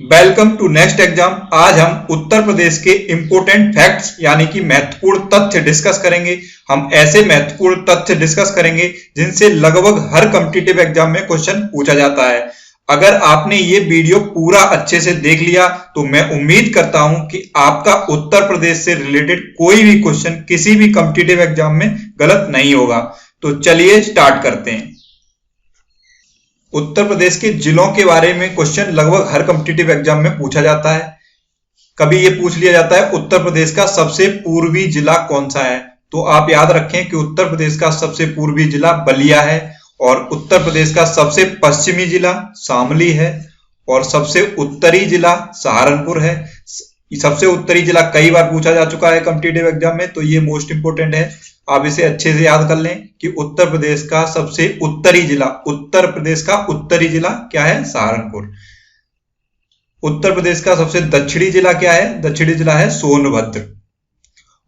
Welcome to next exam. आज हम उत्तर प्रदेश के इंपोर्टेंट फैक्ट्स यानी कि महत्वपूर्ण तथ्य डिस्कस करेंगे। हम ऐसे महत्वपूर्ण तथ्य डिस्कस करेंगे जिनसे लगभग हर कॉम्पिटिटिव एग्जाम में क्वेश्चन पूछा जाता है। अगर आपने ये वीडियो पूरा अच्छे से देख लिया तो मैं उम्मीद करता हूं कि आपका उत्तर प्रदेश से रिलेटेड कोई भी क्वेश्चन किसी भी कॉम्पिटिटिव एग्जाम में गलत नहीं होगा। तो चलिए स्टार्ट करते हैं। उत्तर प्रदेश के जिलों के बारे में क्वेश्चन लगभग हर कॉम्पिटिटिव एग्जाम में पूछा जाता है। कभी ये पूछ लिया जाता है उत्तर प्रदेश का सबसे पूर्वी जिला कौन सा है, तो आप याद रखें कि उत्तर प्रदेश का सबसे पूर्वी जिला बलिया है और उत्तर प्रदेश का सबसे पश्चिमी जिला शामली है और सबसे उत्तरी जिला सहारनपुर है। सबसे उत्तरी जिला कई बार पूछा जा चुका है कॉम्पिटिटिव एग्जाम में, तो ये मोस्ट इंपोर्टेंट है। आप इसे अच्छे से याद कर लें कि उत्तर प्रदेश का सबसे उत्तरी जिला, उत्तर प्रदेश का उत्तरी जिला क्या है? सहारनपुर। उत्तर प्रदेश का सबसे दक्षिणी जिला क्या है? दक्षिणी जिला है सोनभद्र।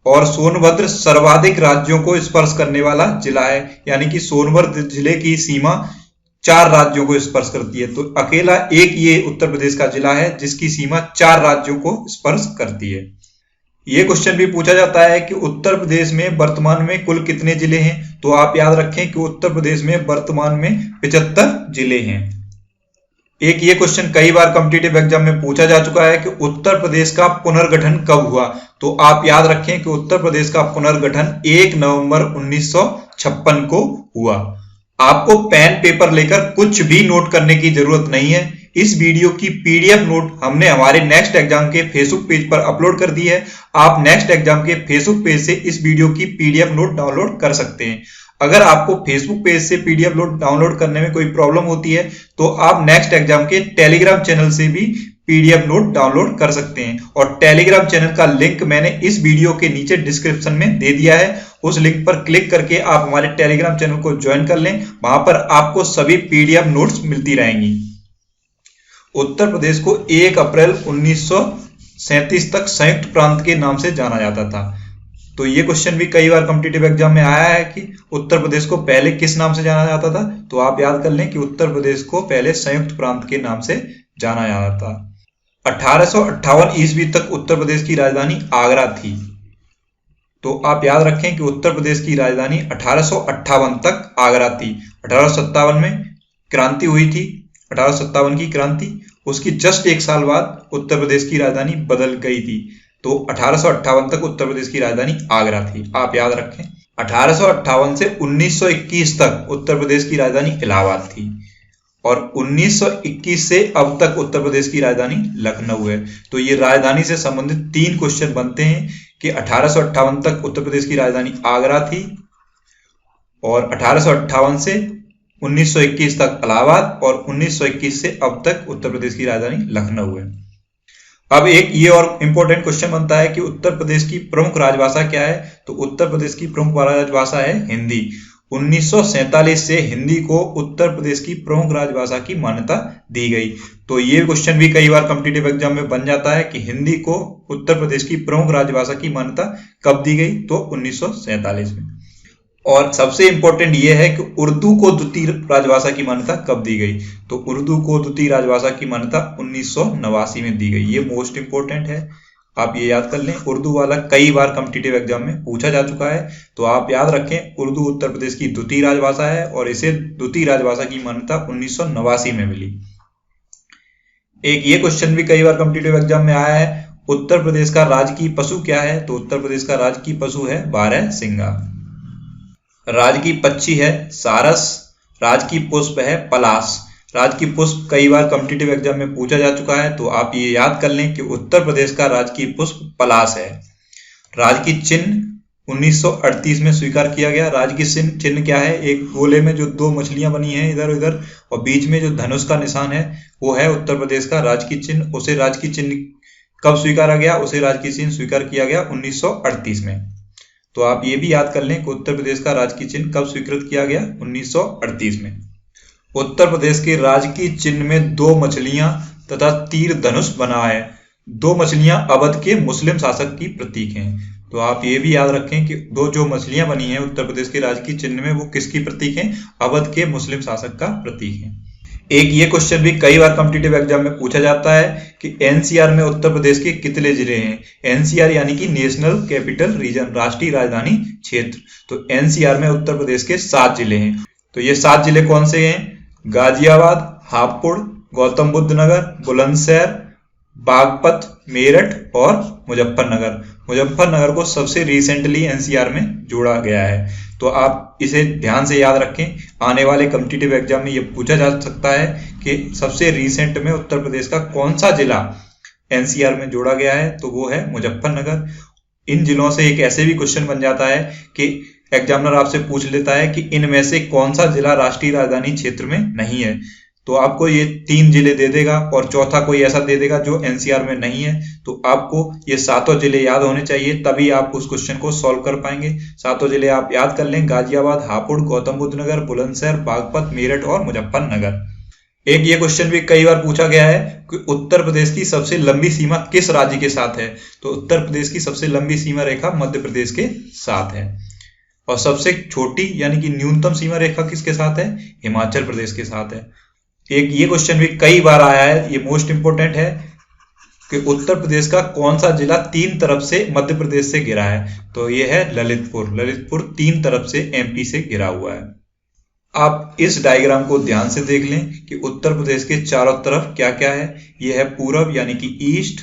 और सोनभद्र सर्वाधिक राज्यों को स्पर्श करने वाला जिला है, यानी कि सोनभद्र जिले की सीमा 4 राज्यों को स्पर्श करती है। तो अकेला एक ये उत्तर प्रदेश का जिला है जिसकी सीमा 4 राज्यों को स्पर्श करती है। ये क्वेश्चन भी पूछा जाता है कि उत्तर प्रदेश में वर्तमान में कुल कितने जिले हैं, तो आप याद रखें कि उत्तर प्रदेश में वर्तमान में 75 जिले हैं। एक ये क्वेश्चन कई बार कॉम्पिटिटिव एग्जाम में पूछा जा चुका है कि उत्तर प्रदेश का पुनर्गठन कब हुआ, तो आप याद रखें कि उत्तर प्रदेश का पुनर्गठन 1 नवंबर 1956 को हुआ। आपको पेन पेपर लेकर कुछ भी नोट करने की जरूरत नहीं है। इस वीडियो की पीडीएफ नोट हमने हमारे नेक्स्ट एग्जाम के फेसबुक पेज पर अपलोड कर दी है। आप नेक्स्ट एग्जाम के फेसबुक पेज से इस वीडियो की पीडीएफ नोट डाउनलोड कर सकते हैं। अगर आपको फेसबुक पेज से पीडीएफ नोट डाउनलोड करने में कोई प्रॉब्लम होती है तो आप नेक्स्ट एग्जाम के टेलीग्राम चैनल से भी पीडीएफ नोट डाउनलोड कर सकते हैं। और टेलीग्राम चैनल का लिंक मैंने इस वीडियो के नीचे डिस्क्रिप्शन में दे दिया है। उस लिंक पर क्लिक करके आप हमारे टेलीग्राम चैनल को ज्वाइन कर लें, वहां पर आपको सभी पीडीएफ नोट्स मिलती रहेंगी। उत्तर प्रदेश को 1 अप्रैल 1937 तक संयुक्त प्रांत के नाम से जाना जाता था। तो ये क्वेश्चन भी कई बार कॉम्पिटिटिव एग्जाम में आया है कि उत्तर प्रदेश को पहले किस नाम से जाना जाता था, तो आप याद कर लें कि उत्तर प्रदेश को पहले संयुक्त प्रांत के नाम से जाना जाता था। 1858 ईस्वी तक उत्तर प्रदेश की राजधानी आगरा थी। तो आप याद रखें कि उत्तर प्रदेश की राजधानी 1858 तक आगरा थी। 1857 में क्रांति हुई थी, 1857 की क्रांति, उसकी जस्ट 1 साल बाद उत्तर प्रदेश की राजधानी बदल गई थी। तो 1858 तक उत्तर प्रदेश की राजधानी आगरा थी, आप याद रखें। 1858 से 1921 तक उत्तर प्रदेश की राजधानी इलाहाबाद थी और 1921 से अब तक उत्तर प्रदेश की राजधानी लखनऊ है। तो ये राजधानी से संबंधित 3 क्वेश्चन बनते हैं कि 1858 तक उत्तर प्रदेश की राजधानी आगरा थी और 1858 से 1921 तक इलाहाबाद और 1921 से अब तक उत्तर प्रदेश की राजधानी लखनऊ है। अब एक ये और इंपॉर्टेंट क्वेश्चन बनता है कि उत्तर प्रदेश की प्रमुख राजभाषा क्या है, तो उत्तर प्रदेश की प्रमुख राजभाषा है हिंदी। 1947 से हिंदी को उत्तर प्रदेश की प्रमुख राजभाषा की मान्यता दी गई। तो ये क्वेश्चन भी कई बार कॉम्पिटिटिव एग्जाम में बन जाता है कि हिंदी को उत्तर प्रदेश की प्रमुख राजभाषा की मान्यता कब दी गई, तो 1947 में। और सबसे इंपॉर्टेंट यह है कि उर्दू को द्वितीय राजभाषा की मान्यता कब दी गई, तो उर्दू को द्वितीय राजभाषा की मान्यता 1989 में दी गई। ये मोस्ट इंपॉर्टेंट है, आप ये याद कर लें। उर्दू वाला कई बार कॉम्पिटिटिव एग्जाम में पूछा जा चुका है, तो आप याद रखें उर्दू उत्तर प्रदेश की द्वितीय राजभाषा है और इसे द्वितीय राजभाषा की मान्यता 1989 में मिली। एक ये क्वेश्चन भी कई बार कॉम्पिटिटिव एग्जाम में आया है, उत्तर प्रदेश का राजकीय पशु क्या है, तो उत्तर प्रदेश का राजकीय पशु है बारहसिंगा। राजकीय पक्षी है सारस। राजकीय पुष्प है पलाश। राजकीय पुष्प कई बार कॉम्पिटिटिव एग्जाम में पूछा जा चुका है, तो आप ये याद कर लें कि उत्तर प्रदेश का राजकीय पुष्प पलाश है। राजकीय चिन्ह 1938 में स्वीकार किया गया। राजकीय चिन्ह क्या है? एक गोले में जो 2 मछलियां बनी हैं इधर उधर और बीच में जो धनुष का निशान है वो है उत्तर प्रदेश का राजकीय चिन्ह। उसे राजकीय चिन्ह कब स्वीकारा गया? उसे राजकीय चिन्ह स्वीकार किया गया 1938 में। तो आप ये भी याद कर लें कि उत्तर प्रदेश का राजकीय चिन्ह कब स्वीकृत किया गया? 1938 में। उत्तर प्रदेश के राजकीय चिन्ह में 2 मछलियां तथा तीर धनुष बना है। 2 मछलियां अवध के मुस्लिम शासक की प्रतीक हैं। तो आप ये भी याद रखें कि 2 जो मछलियां बनी हैं उत्तर प्रदेश के राजकीय चिन्ह में वो किसकी प्रतीक हैं? अवध के मुस्लिम शासक का प्रतीक है। एक ये क्वेश्चन भी कई बार कॉम्पिटिटिव एग्जाम में पूछा जाता है कि एनसीआर में उत्तर प्रदेश के कितने जिले हैं। एनसीआर यानी कि नेशनल कैपिटल रीजन, राष्ट्रीय राजधानी क्षेत्र। तो एनसीआर में उत्तर प्रदेश के 7 जिले हैं। तो ये 7 जिले कौन से हैं? गाजियाबाद, हापुड़, गौतम बुद्ध नगर, बुलंदशहर, बागपत, मेरठ और मुजफ्फरनगर। मुजफ्फरनगर को सबसे रिसेंटली एनसीआर में जोड़ा गया है। तो आप इसे ध्यान से याद रखें, आने वाले कॉम्पिटिटिव एग्जाम में ये पूछा जा सकता है कि सबसे रिसेंट में उत्तर प्रदेश का कौन सा जिला एनसीआर में जोड़ा गया है, तो वो है मुजफ्फरनगर। इन जिलों से एक ऐसे भी क्वेश्चन बन जाता है कि एग्जामिनर आपसे पूछ लेता है कि इनमें से कौन सा जिला राष्ट्रीय राजधानी क्षेत्र में नहीं है। तो आपको ये 3 जिले दे देगा और चौथा कोई ऐसा दे देगा जो एनसीआर में नहीं है। तो आपको ये 7 जिले याद होने चाहिए, तभी आप उस क्वेश्चन को सॉल्व कर पाएंगे। 7 जिले आप याद कर लें: गाजियाबाद, हापुड़, गौतम बुद्ध नगर, बुलंदशहर, बागपत, मेरठ और मुजफ्फरनगर। एक ये क्वेश्चन भी कई बार पूछा गया है कि उत्तर प्रदेश की सबसे लंबी सीमा किस राज्य के साथ है। तो उत्तर प्रदेश की सबसे लंबी सीमा रेखा मध्य प्रदेश के साथ है। और सबसे छोटी यानी कि न्यूनतम सीमा रेखा किसके साथ है? हिमाचल प्रदेश के साथ है। एक ये क्वेश्चन भी कई बार आया है, ये मोस्ट इंपोर्टेंट है कि उत्तर प्रदेश का कौन सा जिला 3 तरफ से मध्य प्रदेश से घिरा है। तो ये है ललितपुर। ललितपुर 3 तरफ से एमपी से घिरा हुआ है। आप इस डायग्राम को ध्यान से देख लें कि उत्तर प्रदेश के चारों तरफ क्या क्या है। यह है पूरब यानी कि ईस्ट,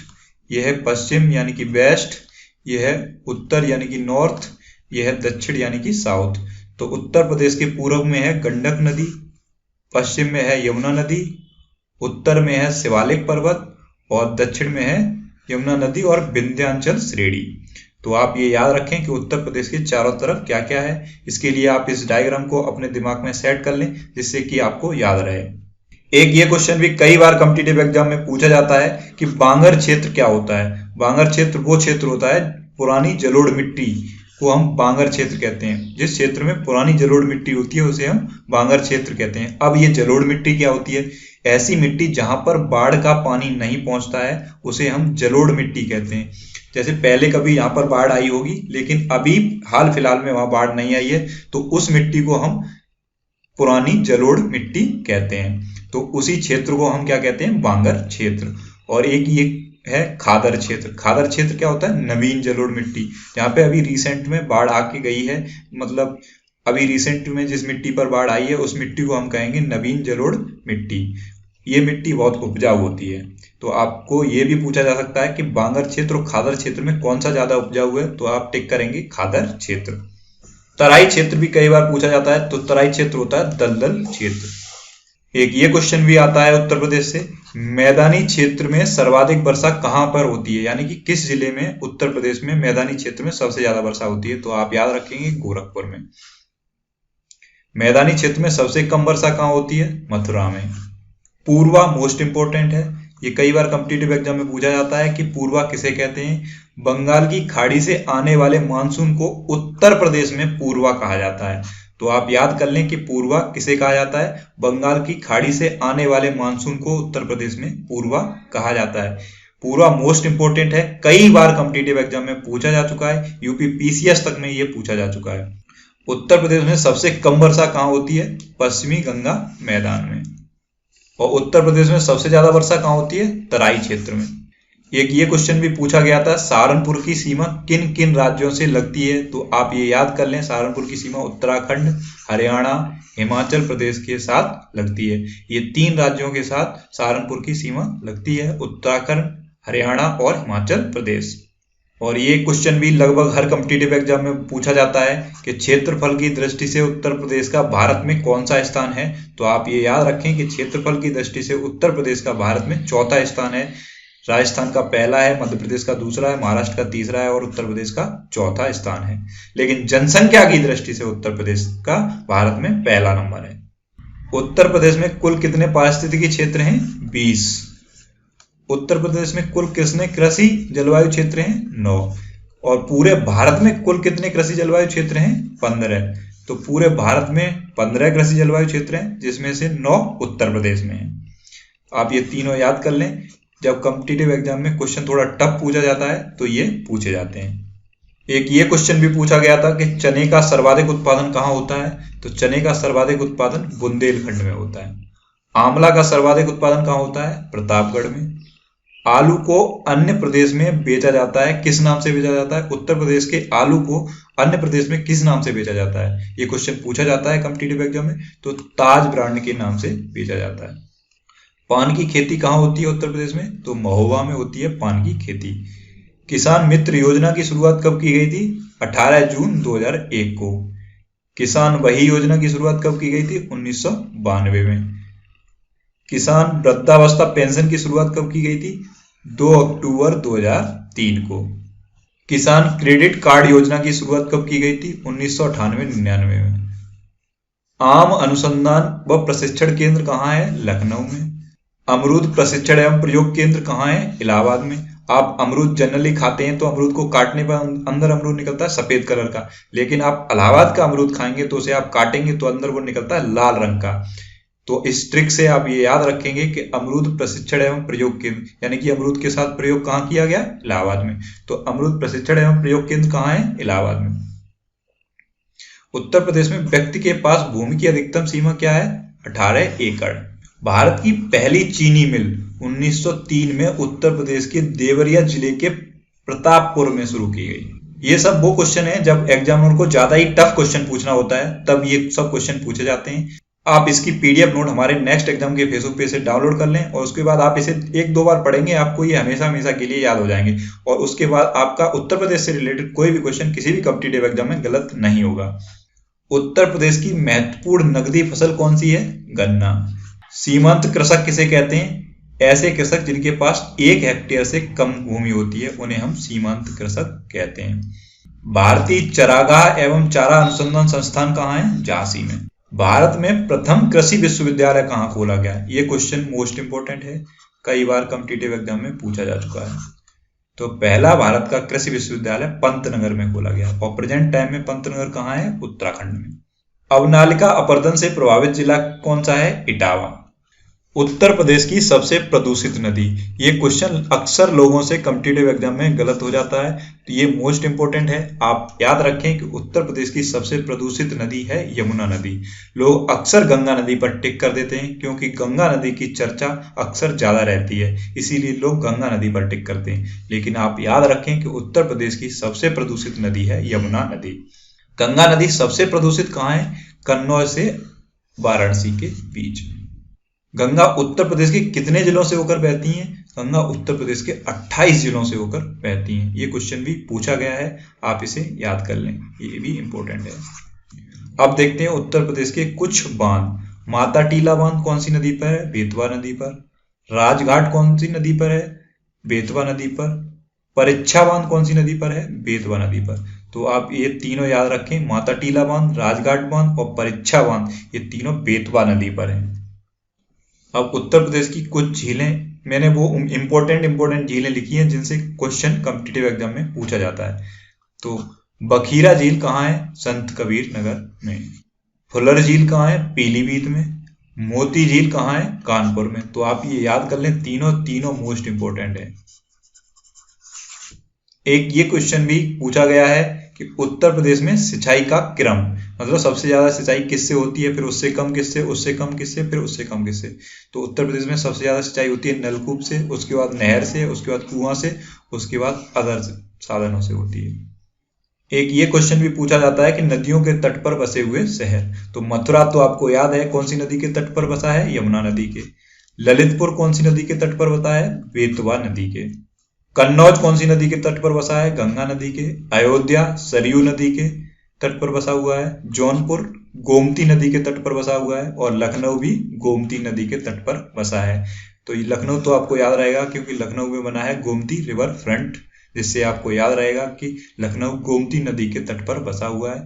यह है पश्चिम यानी कि वेस्ट, यह है उत्तर यानी कि नॉर्थ, यह है दक्षिण यानी कि साउथ। तो उत्तर प्रदेश के पूरब में है गंडक नदी, पश्चिम में है यमुना नदी, उत्तर में है शिवालिक पर्वत और दक्षिण में है यमुना नदी और विंध्याचल श्रेणी। तो आप ये याद रखें कि उत्तर प्रदेश के चारों तरफ क्या क्या है। इसके लिए आप इस डायग्राम को अपने दिमाग में सेट कर लें जिससे कि आपको याद रहे। एक ये क्वेश्चन भी कई बार कॉम्पिटिटिव एग्जाम में पूछा जाता है कि बांगर क्षेत्र क्या होता है। बांगर क्षेत्र वो क्षेत्र होता है, पुरानी जलोढ़ मिट्टी को हम बांगर क्षेत्र कहते हैं। जिस क्षेत्र में पुरानी जलोढ़ मिट्टी होती है उसे हम बांगर क्षेत्र कहते हैं। अब ये जलोढ़ मिट्टी क्या होती है? ऐसी मिट्टी जहां पर बाढ़ का पानी नहीं पहुंचता है उसे हम जलोढ़ मिट्टी कहते हैं। जैसे पहले कभी यहाँ पर बाढ़ आई होगी लेकिन अभी हाल फिलहाल में वहां बाढ़ नहीं आई है, तो उस मिट्टी को हम पुरानी जलोढ़ मिट्टी कहते हैं। तो उसी क्षेत्र को हम क्या कहते हैं? बांगर क्षेत्र। और एक ये है खादर क्षेत्र। खादर क्षेत्र क्या होता है? नवीन जलोढ़ मिट्टी, जहाँ पे अभी रिसेंट में बाढ़ आके गई है। मतलब अभी रिसेंट में जिस मिट्टी पर बाढ़ आई है उस मिट्टी को हम कहेंगे नवीन जलोढ़ मिट्टी। ये मिट्टी बहुत उपजाऊ होती है। तो आपको ये भी पूछा जा सकता है कि बांगर क्षेत्र और खादर क्षेत्र में कौन सा ज्यादा उपजाऊ है, तो आप टिक करेंगे खादर क्षेत्र। तराई क्षेत्र भी कई बार पूछा जाता है। तो तराई क्षेत्र होता है दलदल क्षेत्र। एक ये क्वेश्चन भी आता है उत्तर प्रदेश से, मैदानी क्षेत्र में सर्वाधिक वर्षा कहां पर होती है, यानी कि किस जिले में उत्तर प्रदेश में मैदानी क्षेत्र में सबसे ज्यादा वर्षा होती है। तो आप याद रखेंगे गोरखपुर में। मैदानी क्षेत्र में सबसे कम वर्षा कहां होती है? मथुरा में। पूर्वा मोस्ट इंपोर्टेंट है, ये कई बार कॉम्पिटिटिव एग्जाम में पूछा जाता है कि पूर्वा किसे कहते हैं। बंगाल की खाड़ी से आने वाले मानसून को उत्तर प्रदेश में पूर्वा कहा जाता है। तो आप याद कर लें कि पूर्वा किसे कहा जाता है? बंगाल की खाड़ी से आने वाले मानसून को उत्तर प्रदेश में पूर्वा कहा जाता है। पूर्वा मोस्ट इंपोर्टेंट है, कई बार कॉम्पिटिटिव एग्जाम में पूछा जा चुका है। यूपी पीसीएस तक में ये पूछा जा चुका है। उत्तर प्रदेश में सबसे कम वर्षा कहाँ होती है? पश्चिमी गंगा मैदान में। और उत्तर प्रदेश में सबसे ज्यादा वर्षा कहाँ होती है? तराई क्षेत्र में। एक ये क्वेश्चन भी पूछा गया था, सहारनपुर की सीमा किन किन राज्यों से लगती है। तो आप ये याद कर लें, सहारनपुर की सीमा उत्तराखंड, हरियाणा, हिमाचल प्रदेश के साथ लगती है। ये 3 राज्यों के साथ सहारनपुर की सीमा लगती है, उत्तराखंड, हरियाणा और हिमाचल प्रदेश। और ये क्वेश्चन भी लगभग हर कॉम्पिटिटिव एग्जाम में पूछा जाता है कि क्षेत्रफल की दृष्टि से उत्तर प्रदेश का भारत में कौन सा स्थान है। तो आप ये याद रखें कि क्षेत्रफल की दृष्टि से उत्तर प्रदेश का भारत में चौथा स्थान है। राजस्थान का पहला है, मध्य प्रदेश का दूसरा है, महाराष्ट्र का तीसरा है और उत्तर प्रदेश का चौथा स्थान है। लेकिन जनसंख्या की दृष्टि से उत्तर प्रदेश का भारत में पहला नंबर है। उत्तर प्रदेश में कुल कितने पारिस्थितिकी क्षेत्र हैं? 20। उत्तर प्रदेश में कुल कितने कृषि जलवायु क्षेत्र हैं? 9। और पूरे भारत में कुल कितने कृषि जलवायु क्षेत्र हैं? 15। तो पूरे भारत में 15 कृषि जलवायु क्षेत्र हैं, जिसमें से 9 उत्तर प्रदेश में हैं। आप ये तीनों याद कर लें। जब कॉम्पिटिटिव एग्जाम में क्वेश्चन थोड़ा टफ पूछा जाता है तो ये पूछे जाते हैं। एक ये क्वेश्चन भी पूछा गया था कि चने का सर्वाधिक उत्पादन कहाँ होता है। तो चने का सर्वाधिक उत्पादन बुंदेलखंड में होता है। आंवला का सर्वाधिक उत्पादन कहाँ होता है? प्रतापगढ़ में। आलू को अन्य प्रदेश में बेचा जाता है, किस नाम से बेचा जाता है? उत्तर प्रदेश के आलू को अन्य प्रदेश में किस नाम से बेचा जाता है? ये क्वेश्चन पूछा जाता है कॉम्पिटिटिव एग्जाम में। तो ताज ब्रांड के नाम से बेचा जाता है। पान की खेती कहाँ होती है उत्तर प्रदेश में? तो महोबा में होती है पान की खेती। किसान मित्र योजना की शुरुआत कब की गई थी? 18 जून 2001 को। किसान वही योजना की शुरुआत कब की गई थी? 1992 में। किसान वृद्धावस्था पेंशन की शुरुआत कब की गई थी? 2 अक्टूबर 2003 को। किसान क्रेडिट कार्ड योजना की शुरुआत कब की गई थी? 1998-99 में। आम अनुसंधान व प्रशिक्षण केंद्र कहाँ है? लखनऊ में। अमरूद प्रशिक्षण एवं प्रयोग केंद्र कहाँ है? इलाहाबाद में। आप अमरूद जनरली खाते हैं तो अमरूद को काटने पर अंदर अमरूद निकलता है सफेद कलर का, लेकिन आप इलाहाबाद का अमरूद खाएंगे तो उसे आप काटेंगे तो अंदर वो निकलता है लाल रंग का। तो इस ट्रिक से आप ये याद रखेंगे कि अमरूद प्रशिक्षण एवं प्रयोग केंद्र, यानी कि अमरूद के साथ प्रयोग कहाँ किया गया? इलाहाबाद में। तो अमरूद प्रशिक्षण एवं प्रयोग केंद्र कहाँ है? इलाहाबाद में। उत्तर प्रदेश में व्यक्ति के पास भूमि की अधिकतम सीमा क्या है? 18 एकड़। भारत की पहली चीनी मिल 1903 में उत्तर प्रदेश के देवरिया जिले के प्रतापपुर में शुरू की गई। ये सब वो क्वेश्चन है जब एग्जामिनर को ज्यादा ही टफ क्वेश्चन पूछना होता है तब ये सब क्वेश्चन पूछे जाते हैं। आप इसकी पीडीएफ नोट हमारे नेक्स्ट एग्जाम के फेसबुक पेज से डाउनलोड कर लें और उसके बाद आप इसे 1-2 बार पढ़ेंगे, आपको ये हमेशा हमेशा के लिए याद हो जाएंगे और उसके बाद आपका उत्तर प्रदेश से रिलेटेड कोई भी क्वेश्चन किसी भी कॉम्पिटिटिव एग्जाम में गलत नहीं होगा। उत्तर प्रदेश की महत्वपूर्ण नकदी फसल कौन सी है? गन्ना। सीमांत कृषक किसे कहते हैं? ऐसे कृषक जिनके पास 1 हेक्टेयर से कम भूमि होती है उन्हें हम सीमांत कृषक कहते हैं। भारतीय चरागाह एवं चारा अनुसंधान संस्थान कहाँ है? झांसी में। भारत में प्रथम कृषि विश्वविद्यालय कहाँ खोला गया? ये क्वेश्चन मोस्ट इंपोर्टेंट है, कई बार कॉम्पिटिटिव एग्जाम में पूछा जा चुका है। तो पहला भारत का कृषि विश्वविद्यालय पंतनगर में खोला गया और प्रेजेंट टाइम में पंतनगर कहाँ है? उत्तराखंड में। अवनालिका अपरदन से प्रभावित जिला कौन सा है? इटावा। उत्तर प्रदेश की सबसे प्रदूषित नदी, ये क्वेश्चन अक्सर लोगों से कॉम्पिटिटिव एग्जाम में गलत हो जाता है, तो ये मोस्ट इंपोर्टेंट है। आप याद रखें कि उत्तर प्रदेश की सबसे प्रदूषित नदी है यमुना नदी। लोग अक्सर गंगा नदी पर टिक कर देते हैं क्योंकि गंगा नदी की चर्चा अक्सर ज्यादा रहती है, इसीलिए लोग गंगा नदी पर टिक करते हैं। लेकिन आप याद रखें कि उत्तर प्रदेश की सबसे प्रदूषित नदी है यमुना नदी। गंगा नदी सबसे प्रदूषित कहाँ है? कन्नौज से वाराणसी के बीच। गंगा उत्तर प्रदेश के कितने जिलों से होकर बहती हैं? गंगा उत्तर प्रदेश के 28 जिलों से होकर बहती हैं। ये क्वेश्चन भी पूछा गया है, आप इसे याद कर लें, ये भी इंपॉर्टेंट है। अब देखते हैं उत्तर प्रदेश के कुछ बांध। माता टीला बांध कौन सी नदी पर है? बेतवा नदी पर। राजघाट कौन सी नदी पर है? बेतवा नदी पर। परीक्षा बांध कौन सी नदी पर है? बेतवा नदी पर। तो आप ये तीनों याद रखें, माता टीला बांध, राजघाट बांध और परीक्षा बांध, ये तीनों बेतवा नदी पर है। अब उत्तर प्रदेश की कुछ झीलें, मैंने वो इंपॉर्टेंट झीलें लिखी हैं जिनसे क्वेश्चन कॉम्पिटिटिव एग्जाम में पूछा जाता है। तो बखीरा झील कहाँ है? संत कबीर नगर में। फुलर झील कहाँ है? पीलीभीत में। मोती झील कहाँ है? कानपुर में। तो आप ये याद कर लें, तीनों मोस्ट इंपोर्टेंट है। एक ये क्वेश्चन भी पूछा गया है कि उत्तर प्रदेश में सिंचाई का क्रम, मतलब सबसे ज्यादा सिंचाई किससे होती है, फिर उससे कम किससे, उससे कम किससे, फिर उससे कम किससे। तो उत्तर प्रदेश में सबसे ज्यादा सिंचाई होती है नलकूप से, उसके बाद नहर से, उसके बाद कुआं से, उसके बाद अदर साधनों से होती है। एक ये क्वेश्चन भी पूछा जाता है कि नदियों के तट पर बसे हुए शहर। तो मथुरा तो आपको याद है कौन सी नदी के तट पर बसा है? यमुना नदी के। ललितपुर कौन सी नदी के तट पर बसा है? बेतवा नदी के। कन्नौज कौन सी नदी के तट पर बसा है? गंगा नदी के। अयोध्या सरयू नदी के तट पर बसा हुआ है। जौनपुर गोमती नदी के तट पर बसा हुआ है और लखनऊ भी गोमती नदी के तट पर बसा है। तो ये लखनऊ तो आपको याद रहेगा क्योंकि लखनऊ में बना है गोमती रिवर फ्रंट, जिससे आपको याद रहेगा कि लखनऊ गोमती नदी के तट पर बसा हुआ है।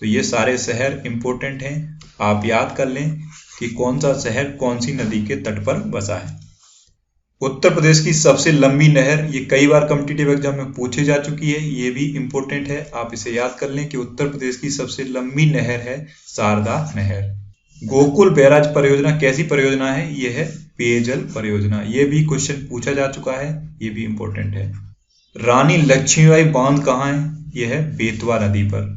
तो ये सारे शहर इंपोर्टेंट हैं, आप याद कर लें कि कौन सा शहर कौन सी नदी के तट पर बसा है। उत्तर प्रदेश की सबसे लंबी नहर, ये कई बार कॉम्पिटिटिव एग्जाम में पूछी जा चुकी है, ये भी इंपॉर्टेंट है, आप इसे याद कर लें कि उत्तर प्रदेश की सबसे लंबी नहर है शारदा नहर। गोकुल बैराज परियोजना कैसी परियोजना है? ये है पेयजल परियोजना, ये भी क्वेश्चन पूछा जा चुका है, ये भी इंपॉर्टेंट है। रानी लक्ष्मीबाई बांध कहाँ है? यह है बेतवा नदी पर।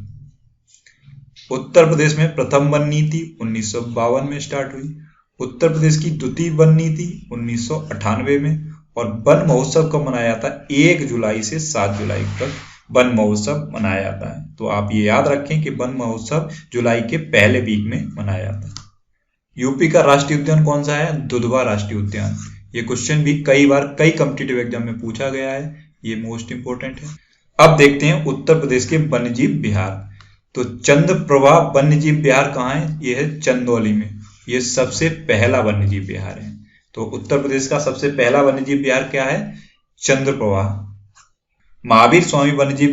उत्तर प्रदेश में प्रथम वन नीति 1952 में स्टार्ट हुई। उत्तर प्रदेश की द्वितीय वन नीति 1998 में। और वन महोत्सव कब मनाया जाता है? 1 जुलाई से 7 जुलाई तक वन महोत्सव मनाया जाता है। तो आप ये याद रखें कि वन महोत्सव जुलाई के पहले वीक में मनाया जाता है। यूपी का राष्ट्रीय उद्यान कौन सा है? दुधवा राष्ट्रीय उद्यान। ये क्वेश्चन भी कई बार कई कॉम्पिटिटिव एग्जाम में पूछा गया है, ये मोस्ट इंपोर्टेंट है। अब देखते हैं उत्तर प्रदेश के वन्यजीव विहार। तो चंद्रप्रभा वन्यजीव विहार कहाँ है? ये है चंदौली में। ये सबसे पहला वन्यजीव विहार है। तो उत्तर प्रदेश का सबसे पहला वन्यजीव विहार क्या है? चंद्रप्रभा। महावीर स्वामी वन्यजीव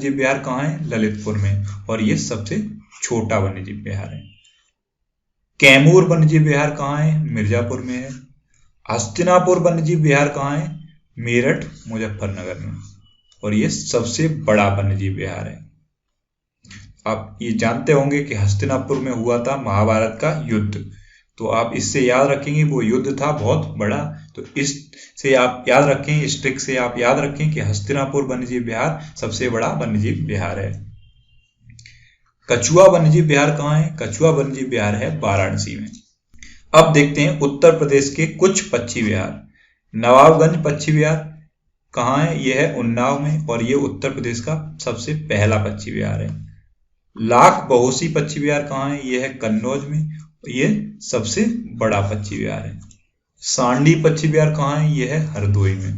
विहार कहाँ है? ललितपुर में। और ये सबसे छोटा वन्यजीव विहार है। कैमूर वन्यजीव विहार कहाँ है? मिर्जापुर में है। हस्तिनापुर वन्यजीव विहार कहाँ है? मेरठ मुजफ्फरनगर में। और ये सबसे बड़ा वन्यजीव विहार है। आप ये जानते होंगे कि हस्तिनापुर में हुआ था महाभारत का युद्ध। तो आप इससे याद रखेंगे वो युद्ध था बहुत बड़ा। तो इससे आप याद रखें, इस ट्रिक से आप याद रखें कि हस्तिनापुर वन्यजीव विहार सबसे बड़ा वन्यजीव विहार है। कछुआ वन्यजीव विहार कहाँ है? कछुआ वन्यजीव विहार है वाराणसी में। अब देखते हैं उत्तर प्रदेश के कुछ पक्षी विहार। नवाबगंज पक्षी विहार कहाँ है? यह है उन्नाव में। और ये उत्तर प्रदेश का सबसे पहला पक्षी विहार है। लाख बहोसी पक्षी विहार कहाँ है? यह है कन्नौज में। ये सबसे बड़ा पक्षी विहार है। सांडी पक्षी विहार कहाँ है? यह है हरदोई में।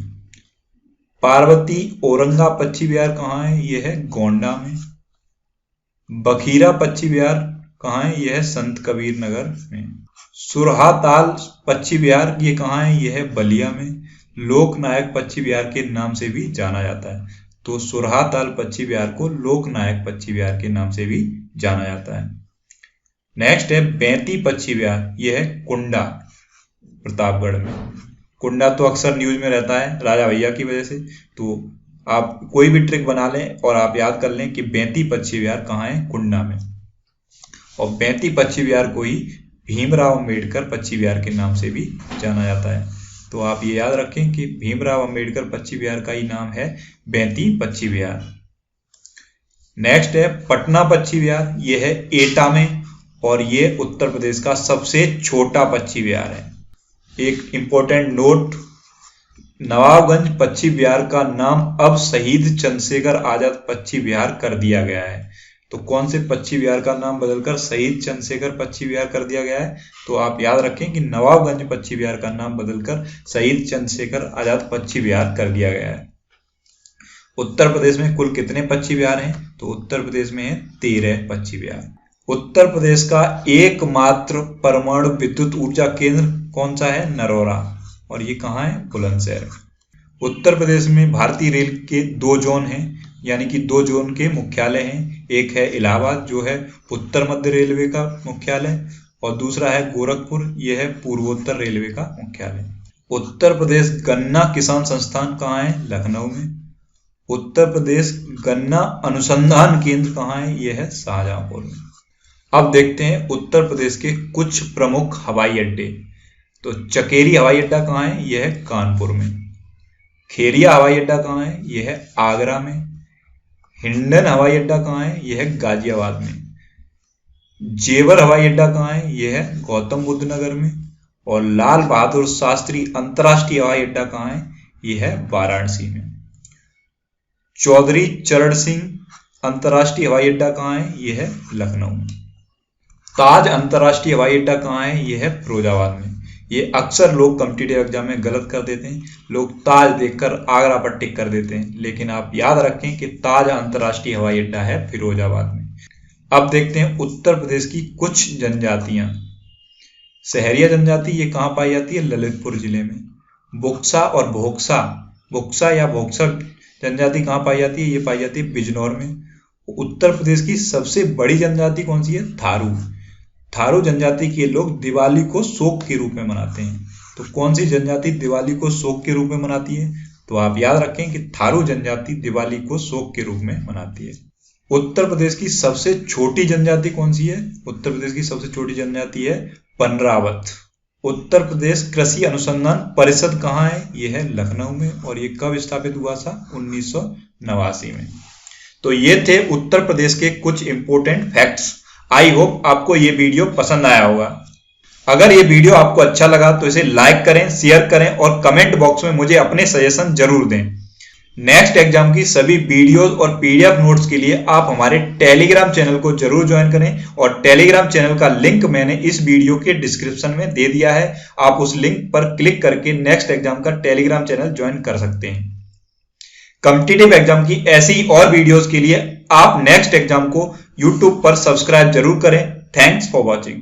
पार्वती औरंगा पक्षी विहार कहाँ है? यह है गोंडा में। बखीरा पक्षी विहार कहाँ है? यह है संत कबीर नगर में। सुरहाताल पक्षी विहार ये कहाँ है? यह है बलिया में। लोकनायक पक्षी विहार के नाम से भी जाना जाता है। तो सुरहाताल पक्षी विहार को लोकनायक पक्षी विहार के नाम से भी जाना जाता है। नेक्स्ट है बैती पक्षी विहार। यह है कुंडा प्रतापगढ़ में। कुंडा तो अक्सर न्यूज में रहता है राजा भैया की वजह से। तो आप कोई भी ट्रिक बना लें और आप याद कर लें कि बैती पक्षी विहार कहाँ है? कुंडा में। और बैती पक्षी विहार को ही भीमराव अम्बेडकर पक्षी विहार के नाम से भी जाना जाता है। तो आप ये याद रखें कि भीमराव अम्बेडकर पक्षी विहार का ही नाम है बैती पक्षी विहार। नेक्स्ट है पटना पक्षी विहार। ये है एटा में। और ये उत्तर प्रदेश का सबसे छोटा पक्षी विहार है। एक इंपॉर्टेंट नोट, नवाबगंज पक्षी विहार का नाम अब शहीद चंद्रशेखर आजाद पक्षी विहार कर दिया गया है। तो कौन से पक्षी विहार का नाम बदलकर शहीद चंद्रशेखर पक्षी विहार कर दिया गया है? तो आप याद रखें कि नवाबगंज पक्षी विहार का नाम बदलकर शहीद चंद्रशेखर आजाद पक्षी विहार कर दिया गया है। उत्तर प्रदेश में कुल कितने पक्षी विहार हैं? तो उत्तर प्रदेश में है 13 पक्षी विहार। उत्तर प्रदेश का एकमात्र परमाणु विद्युत ऊर्जा केंद्र कौन सा है? नरोरा। और ये कहाँ है? बुलंदशहर। उत्तर प्रदेश में भारतीय रेल के 2 जोन हैं, यानी कि 2 जोन के मुख्यालय हैं। एक है इलाहाबाद जो है उत्तर मध्य रेलवे का मुख्यालय, और दूसरा है गोरखपुर, यह है पूर्वोत्तर रेलवे का मुख्यालय। उत्तर प्रदेश गन्ना किसान संस्थान कहाँ है? लखनऊ में। उत्तर प्रदेश गन्ना अनुसंधान केंद्र कहाँ है? यह है शाहजहांपुर में। अब देखते हैं उत्तर प्रदेश के कुछ प्रमुख हवाई अड्डे। तो चकेरी हवाई अड्डा कहाँ है? यह है कानपुर में। खेरिया हवाई अड्डा कहाँ है? यह है आगरा में। हिंडन हवाई अड्डा कहाँ है? यह है गाजियाबाद में। जेवर हवाई अड्डा कहाँ है? यह है गौतम बुद्ध नगर में। और लाल बहादुर शास्त्री अंतर्राष्ट्रीय हवाई अड्डा कहाँ है? यह है वाराणसी में। चौधरी चरण सिंह अंतर्राष्ट्रीय हवाई अड्डा कहाँ है? यह है लखनऊ में। ताज अंतर्राष्ट्रीय हवाई अड्डा कहाँ है? यह है फिरोजाबाद में। ये अक्सर लोग कॉम्पिटिटिव एग्जाम में गलत कर देते हैं, लोग ताज देखकर आगरा पर टिक कर देते हैं, लेकिन आप याद रखें कि ताज अंतर्राष्ट्रीय हवाई अड्डा है फिरोजाबाद में। अब देखते हैं उत्तर प्रदेश की कुछ जनजातियां। सहरिया जनजाति ये कहाँ पाई जाती है? ललितपुर जिले में। बुक्सा और भोक्सा, बुक्सा या भोक्सा जनजाति कहाँ पाई जाती है? ये पाई जाती है बिजनौर में। उत्तर प्रदेश की सबसे बड़ी जनजाति कौन सी है? थारू। थारू जनजाति के लोग दिवाली को शोक के रूप में मनाते हैं। तो कौन सी जनजाति दिवाली को शोक के रूप में मनाती है? तो आप याद रखें कि थारू जनजाति दिवाली को शोक के रूप में मनाती है। उत्तर प्रदेश की सबसे छोटी जनजाति कौन सी है? उत्तर प्रदेश की सबसे छोटी जनजाति है पनरावत। उत्तर प्रदेश कृषि अनुसंधान परिषद कहाँ है? यह है लखनऊ में। और ये कब स्थापित हुआ था? 1989 में। तो ये थे उत्तर प्रदेश के कुछ इंपोर्टेंट फैक्ट्स। आई होप आपको ये वीडियो पसंद आया होगा। अगर ये वीडियो आपको अच्छा लगा तो इसे लाइक करें, शेयर करें और कमेंट बॉक्स में मुझे अपने सजेशन जरूर दें। नेक्स्ट एग्जाम की सभी वीडियोस और पीडीएफ नोट्स के लिए आप हमारे टेलीग्राम चैनल को जरूर ज्वाइन करें और टेलीग्राम चैनल का लिंक मैंने इस वीडियो के डिस्क्रिप्शन में दे दिया है। आप उस लिंक पर क्लिक करके नेक्स्ट एग्जाम का टेलीग्राम चैनल ज्वाइन कर सकते हैं। कॉम्पिटिटिव एग्जाम की ऐसी और वीडियोस के लिए आप नेक्स्ट एग्जाम को यूट्यूब पर सब्सक्राइब जरूर करें। Thanks for watching.